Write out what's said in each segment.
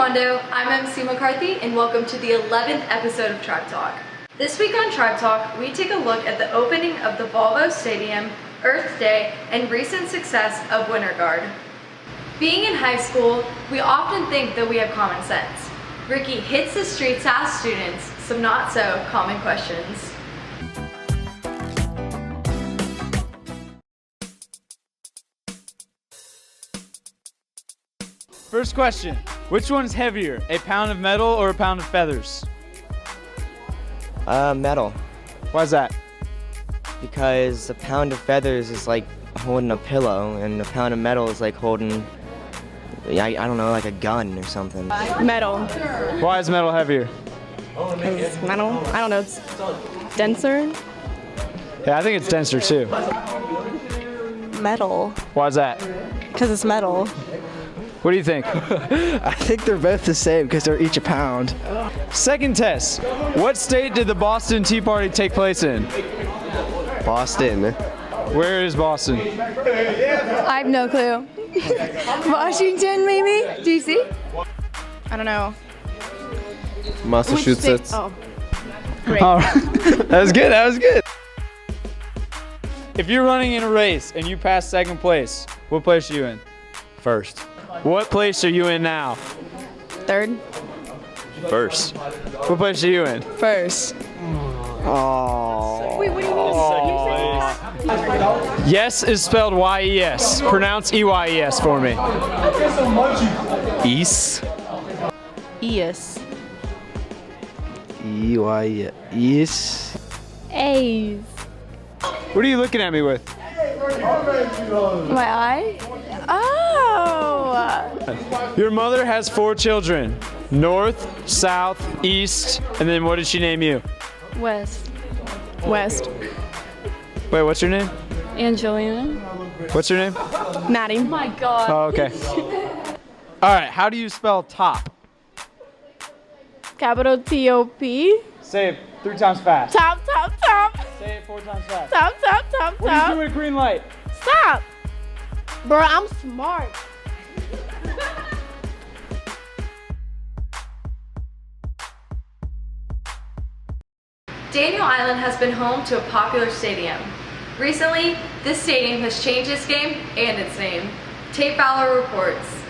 Wando, I'm MC McCarthy, and welcome to the 11th episode of Tribe Talk. This week on Tribe Talk, we take a look at the opening of the Volvo Stadium, Earth Day, and recent success of Winter Guard. Being in high school, we often think that we have common sense. Ricky hits the streets to ask students some not so common questions. First question, which one's heavier, a pound of metal or a pound of feathers? Metal. Why is that? Because a pound of feathers is like holding a pillow, and a pound of metal is like holding, I don't know, like a gun or something. Metal. Why is metal heavier? Because metal, I don't know, it's denser. Yeah, I think it's denser too. Metal. Why is that? Because it's metal. What do you think? I think they're both the same because they're each a pound. Second test, what state did the Boston Tea Party take place in? Boston. Where is Boston? I have no clue. Washington, maybe? DC? I don't know. Massachusetts. Oh, great. Oh, that was good, that was good. If you're running in a race and you pass second place, what place are you in? First. What place are you in now? Third? First. What place are you in? First. Oh. Wait, what do you mean? Yes is spelled Y-E-S. Pronounce E-Y-E-S for me. East. Yes. E-Y. East. A's. What are you looking at me with? My eye? Oh! Your mother has 4 children. North, south, east, and then what did she name you? West. West. Wait, what's your name? Angelina. What's your name? Maddie. Oh my God. Oh, okay. All right, how do you spell top? Capital T-O-P. Say it 3 times fast. Top, top, top. Say it 4 times fast. Top, top, top, What do you top. do at a green light? Stop. Bro, I'm smart. Daniel Island has been home to a popular stadium. Recently, this stadium has changed its game and its name. Tate Fowler reports.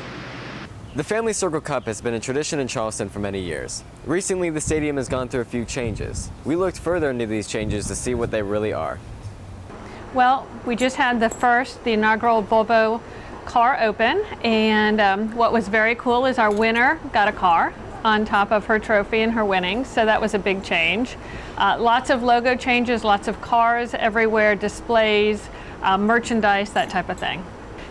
The Family Circle Cup has been a tradition in Charleston for many years. Recently, the stadium has gone through a few changes. We looked further into these changes to see what they really are. Well, we just had the inaugural Volvo car open, and what was very cool is our winner got a car on top of her trophy and her winnings, so that was a big change. Lots of logo changes, lots of cars everywhere, displays, merchandise, that type of thing.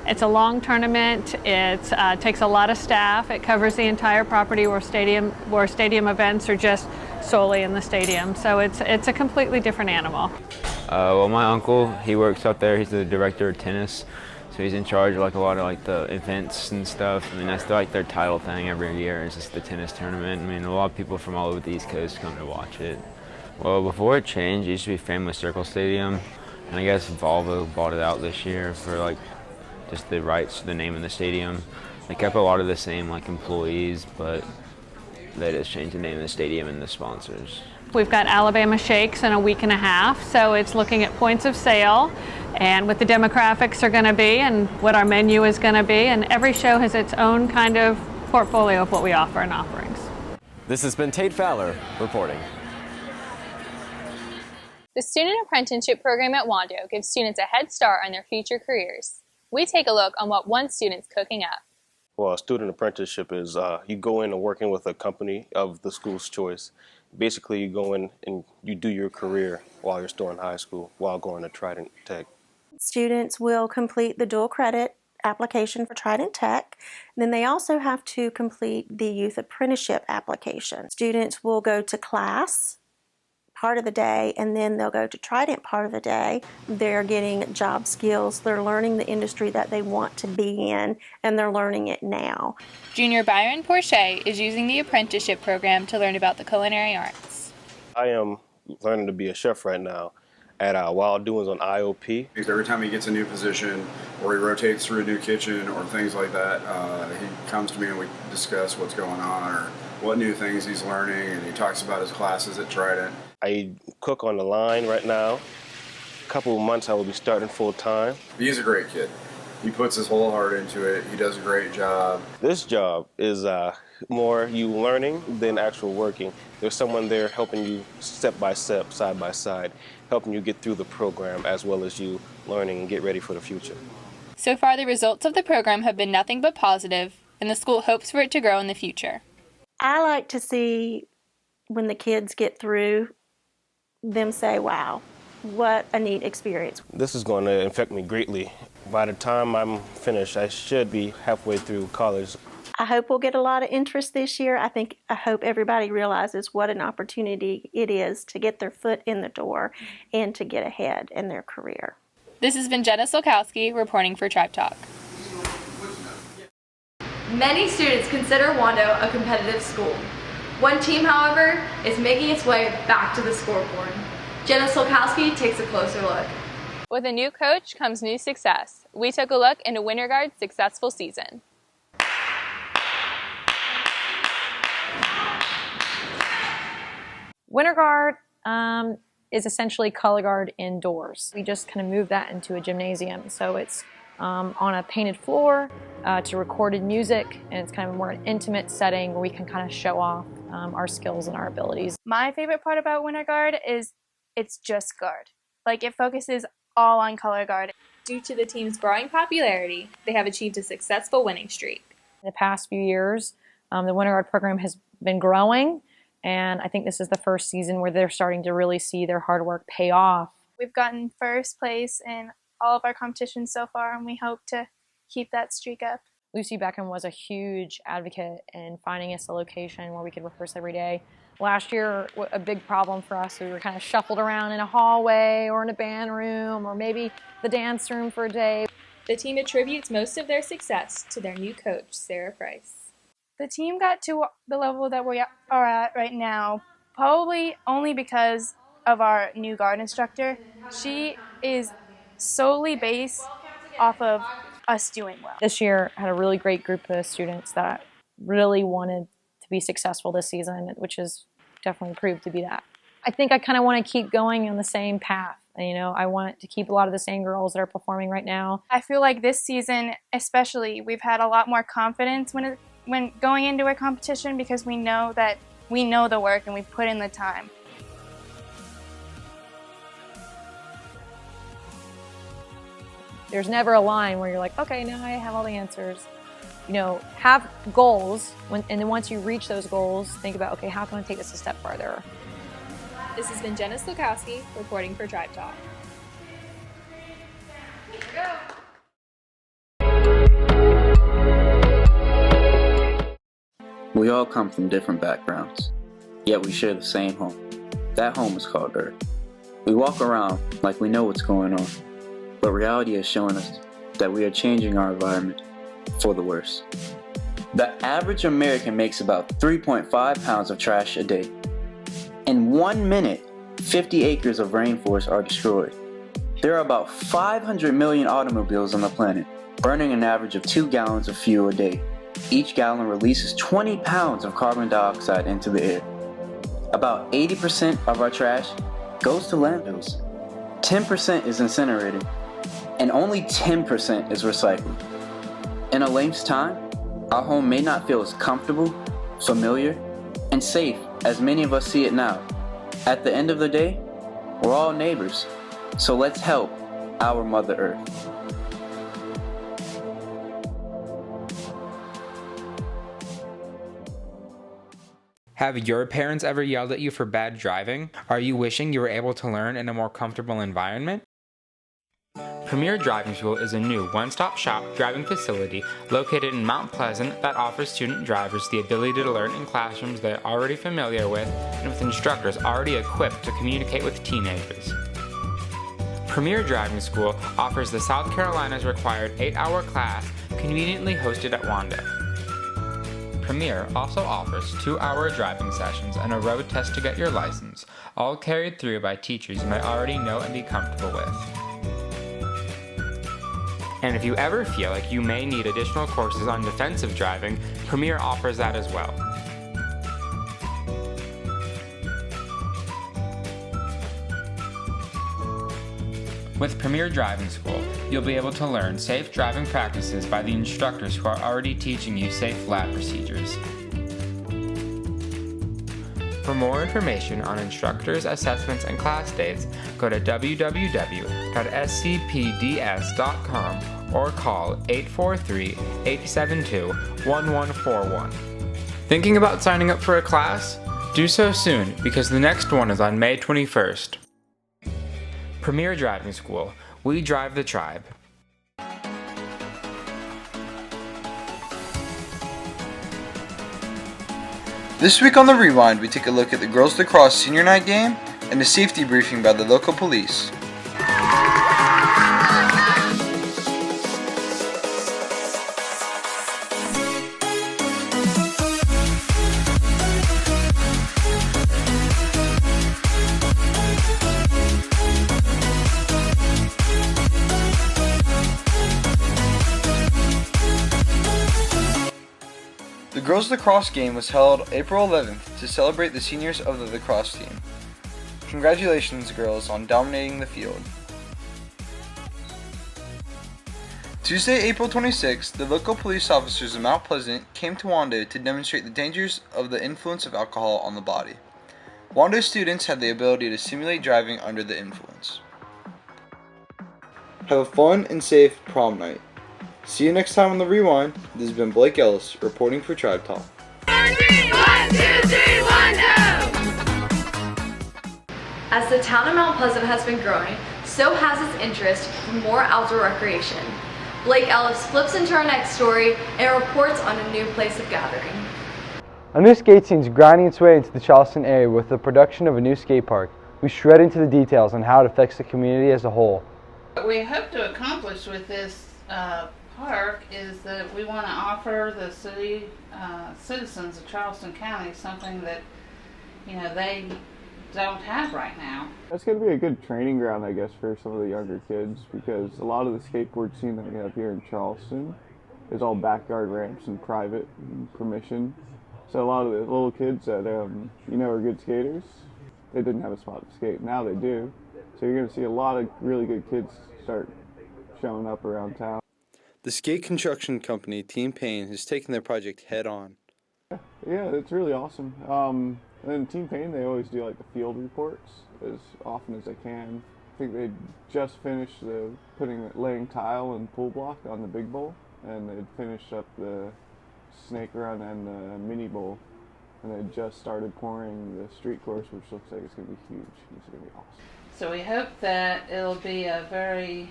It's a long tournament. It takes a lot of staff. It covers the entire property where stadium events are just solely in the stadium. So it's a completely different animal. Well, my uncle, he works up there. He's the director of tennis, so he's in charge of like a lot of like the events and stuff. I mean, that's like their title thing every year. It's just the tennis tournament. I mean, a lot of people from all over the East Coast come to watch it. Well, before it changed, it used to be Family Circle Stadium, and I guess Volvo bought it out this year for like just the rights to the name of the stadium. They kept a lot of the same like employees, but they just changed the name of the stadium and the sponsors. We've got Alabama Shakes in a week and a half, so it's looking at points of sale and what the demographics are going to be and what our menu is going to be, and every show has its own kind of portfolio of what we offer and offerings. This has been Tate Fowler reporting. The Student Apprenticeship Program at Wando gives students a head start on their future careers. We take a look on what one student's cooking up. Well, a student apprenticeship is you go in and working with a company of the school's choice. Basically, you go in and you do your career while you're still in high school, while going to Trident Tech. Students will complete the dual credit application for Trident Tech. Then they also have to complete the youth apprenticeship application. Students will go to class part of the day, and then they'll go to Trident part of the day. They're getting job skills. They're learning the industry that they want to be in, and they're learning it now. Junior Byron Porche is using the apprenticeship program to learn about the culinary arts. I am learning to be a chef right now, at Wild Doings on IOP. Every time he gets a new position or he rotates through a new kitchen or things like that, he comes to me and we discuss what's going on or what new things he's learning, and he talks about his classes at Trident. I cook on the line right now. A couple of months I will be starting full time. He's a great kid. He puts his whole heart into it. He does a great job. This job is more you learning than actual working. There's someone there helping you step by step, side by side, helping you get through the program as well as you learning and get ready for the future. So far, the results of the program have been nothing but positive, and the school hopes for it to grow in the future. I like to see when the kids get through, them say, wow, what a neat experience. This is going to affect me greatly. By the time I'm finished, I should be halfway through college. I hope we'll get a lot of interest this year. I hope everybody realizes what an opportunity it is to get their foot in the door and to get ahead in their career. This has been Jenna Solkowski reporting for Tribe Talk. Many students consider Wando a competitive school. One team, however, is making its way back to the scoreboard. Jenna Solkowski takes a closer look. With a new coach comes new success. We took a look into Winter Guard's successful season. Winter Guard is essentially color guard indoors. We just kind of moved that into a gymnasium. So it's on a painted floor to recorded music, and it's kind of more an intimate setting where we can kind of show off our skills and our abilities. My favorite part about Winter Guard is it's just guard. Like, it focuses all on color guard. Due to the team's growing popularity, they have achieved a successful winning streak. In the past few years, the Winter Guard program has been growing, and I think this is the first season where they're starting to really see their hard work pay off. We've gotten first place in all of our competitions so far, and we hope to keep that streak up. Lucy Beckham was a huge advocate in finding us a location where we could rehearse every day. Last year, a big problem for us, we were kind of shuffled around in a hallway or in a band room or maybe the dance room for a day. The team attributes most of their success to their new coach, Sarah Price. The team got to the level that we are at right now probably only because of our new guard instructor. She is solely based off of us doing well. This year had a really great group of students that really wanted to be successful this season, which has definitely proved to be that. I think I kind of want to keep going on the same path. You know, I want to keep a lot of the same girls that are performing right now. I feel like this season, especially, we've had a lot more confidence when going into a competition because we know that we know the work and we put in the time. There's never a line where you're like, okay, now I have all the answers. You know, have goals, and then once you reach those goals, think about, okay, how can I take this a step farther? This has been Jenna Slukowski reporting for Tribe Talk. We all come from different backgrounds, yet we share the same home. That home is called Earth. We walk around like we know what's going on, but reality is showing us that we are changing our environment for the worse. The average American makes about 3.5 pounds of trash a day. In 1 minute, 50 acres of rainforest are destroyed. There are about 500 million automobiles on the planet, burning an average of 2 gallons of fuel a day. Each gallon releases 20 pounds of carbon dioxide into the air. About 80% of our trash goes to landfills. 10% is incinerated, and only 10% is recycled. In a length's time, our home may not feel as comfortable, familiar, and safe as many of us see it now. At the end of the day, we're all neighbors, so let's help our Mother Earth. Have your parents ever yelled at you for bad driving? Are you wishing you were able to learn in a more comfortable environment? Premier Driving School is a new one-stop shop driving facility located in Mount Pleasant that offers student drivers the ability to learn in classrooms they're already familiar with and with instructors already equipped to communicate with teenagers. Premier Driving School offers the South Carolina's required 8-hour class conveniently hosted at Wando. Premier also offers 2-hour driving sessions and a road test to get your license, all carried through by teachers you might already know and be comfortable with. And if you ever feel like you may need additional courses on defensive driving, Premier offers that as well. With Premier Driving School, you'll be able to learn safe driving practices by the instructors who are already teaching you safe lab procedures. For more information on instructors, assessments, and class dates, go to www.scpds.com or call 843-872-1141. Thinking about signing up for a class? Do so soon, because the next one is on May 21st. Premier Driving School. We drive the tribe. This week on The Rewind, we take a look at the Girls Lacrosse Senior Night game and a safety briefing by the local police. The girls lacrosse game was held April 11th to celebrate the seniors of the lacrosse team. Congratulations, girls, on dominating the field. Tuesday, April 26th, the local police officers of Mount Pleasant came to Wando to demonstrate the dangers of the influence of alcohol on the body. Wando students had the ability to simulate driving under the influence. Have a fun and safe prom night. See you next time on The Rewind. This has been Blake Ellis reporting for Tribe Talk. 1, 2, 3, 1, 2. As the town of Mount Pleasant has been growing, so has its interest for more outdoor recreation. Blake Ellis flips into our next story and reports on a new place of gathering. A new skate scene is grinding its way into the Charleston area with the production of a new skate park. We shred into the details on how it affects the community as a whole. What we hope to accomplish with this park is that we want to offer the city citizens of Charleston County something that they don't have right now. That's going to be a good training ground, I guess, for some of the younger kids, because a lot of the skateboard scene that we have here in Charleston is all backyard ramps and private and permission. So a lot of the little kids that are good skaters, they didn't have a spot to skate. Now they do. So you're going to see a lot of really good kids start showing up around town. The skate construction company, Team Payne, has taken their project head on. Yeah, it's really awesome. And Team Payne, they always do like the field reports as often as they can. I think they just finished laying tile and pool block on the big bowl, and they'd finished up the snake run and the mini bowl, and they just started pouring the street course, which looks like it's going to be huge. It's going to be awesome. So we hope that it'll be a very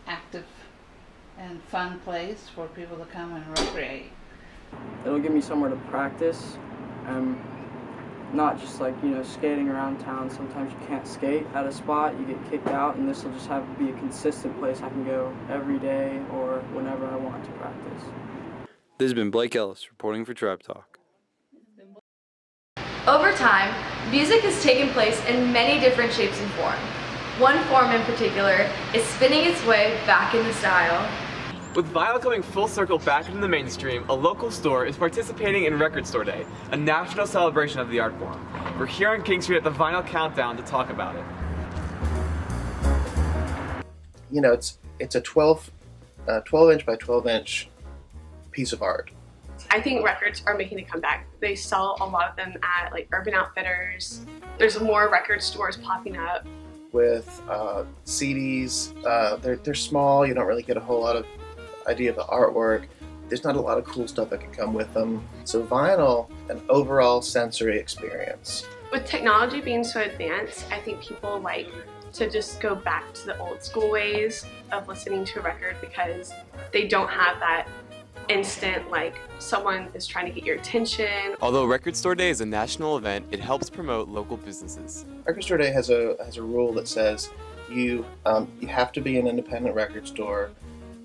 active and fun place for people to come and recreate. It'll give me somewhere to practice, not just skating around town. Sometimes you can't skate at a spot, you get kicked out, and this will just have to be a consistent place I can go every day or whenever I want to practice. This has been Blake Ellis reporting for Tribe Talk. Over time, music has taken place in many different shapes and forms. One form in particular is spinning its way back into style. With vinyl coming full circle back into the mainstream, a local store is participating in Record Store Day, a national celebration of the art form. We're here on King Street at the Vinyl Countdown to talk about it. It's a 12-inch by 12-inch piece of art. I think records are making a comeback. They sell a lot of them at Urban Outfitters. There's more record stores popping up. With CDs, they're small. You don't really get a whole lot of idea of the artwork. There's not a lot of cool stuff that can come with them. So vinyl, an overall sensory experience. With technology being so advanced, I think people like to just go back to the old school ways of listening to a record because they don't have that instant, someone is trying to get your attention. Although Record Store Day is a national event, it helps promote local businesses. Record Store Day has a rule that says you have to be an independent record store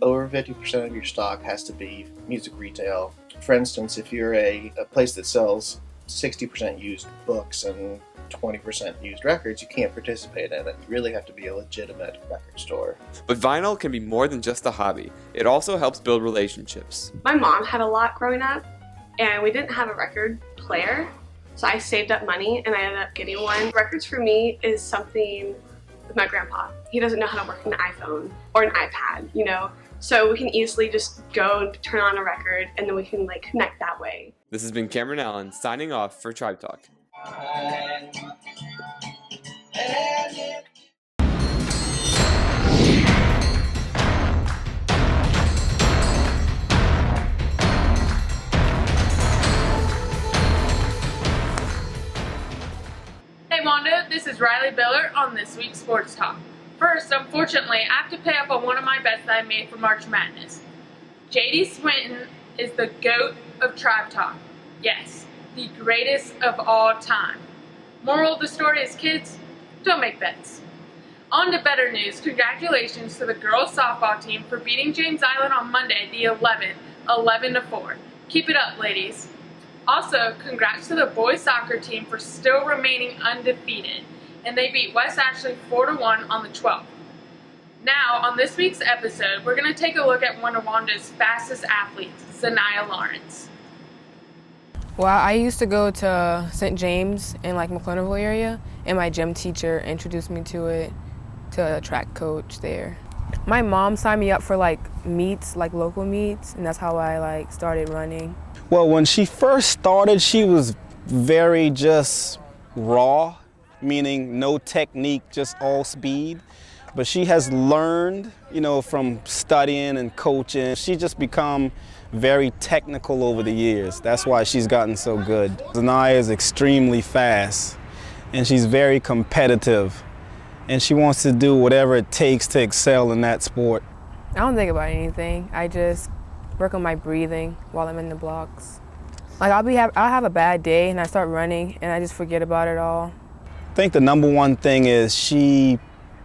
over 50% of your stock has to be music retail. For instance, if you're a place that sells 60% used books and 20% used records, you can't participate in it. You really have to be a legitimate record store. But vinyl can be more than just a hobby. It also helps build relationships. My mom had a lot growing up, and we didn't have a record player, so I saved up money and I ended up getting one. Records for me is something with my grandpa. He doesn't know how to work an iPhone or an iPad, you know? So we can easily just go and turn on a record, and then we can like connect that way. This has been Cameron Allen signing off for Tribe Talk. Hey Mondo, this is Riley Biller on this week's Sports Talk. First, unfortunately, I have to pay up on one of my bets that I made for March Madness. JD Swinton is the GOAT of Tribe Talk. Yes, the greatest of all time. Moral of the story is, kids, don't make bets. On to better news, congratulations to the girls softball team for beating James Island on Monday, the 11th, 11-4. Keep it up, ladies. Also, congrats to the boys soccer team for still remaining undefeated, and they beat West Ashley 4-1 on the 12th. Now, on this week's episode, we're going to take a look at one of Wanda's fastest athletes, Zanaya Lawrence. Well, I used to go to St. James in like McClernaville area, and my gym teacher introduced me to it, to a track coach there. My mom signed me up for like meets, like local meets, and that's how I like started running. Well, when she first started, she was very just raw, meaning no technique, just all speed. But she has learned, you know, from studying and coaching. She just become very technical over the years. That's why she's gotten so good. Zanaya is extremely fast, and she's very competitive, and she wants to do whatever it takes to excel in that sport. I don't think about anything. I just work on my breathing while I'm in the blocks. Like I'll have a bad day and I start running and I just forget about it all. I think the number one thing is she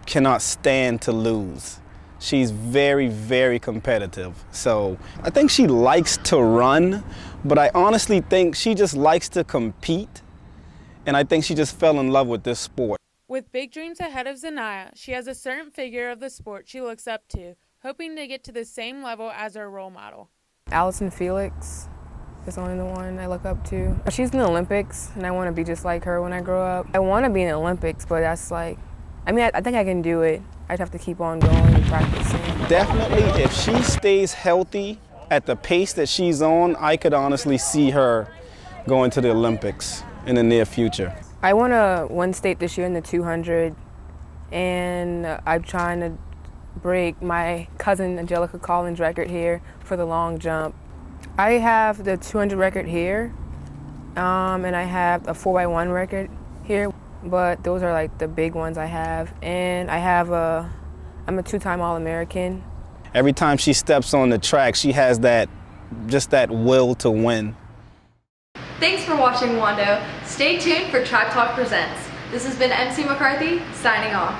cannot stand to lose. She's very, very competitive. So I think she likes to run, but I honestly think she just likes to compete. And I think she just fell in love with this sport. With big dreams ahead of Zanaya, she has a certain figure of the sport she looks up to, hoping to get to the same level as her role model. Allison Felix is only the one I look up to. She's in the Olympics, and I want to be just like her when I grow up. I want to be in the Olympics, but that's like, I mean, I think I can do it. I'd have to keep on going and practicing. Definitely, if she stays healthy at the pace that she's on, I could honestly see her going to the Olympics in the near future. I won a one state this year in the 200, and I'm trying to break my cousin Angelica Collins' record here for the long jump. I have the 200 record here, and I have a 4x1 record here, but those are like the big ones I have. And I'm a two-time All-American. Every time she steps on the track, she has just that will to win. Thanks for watching, Wando. Stay tuned for Tribe Talk Presents. This has been MC McCarthy, signing off.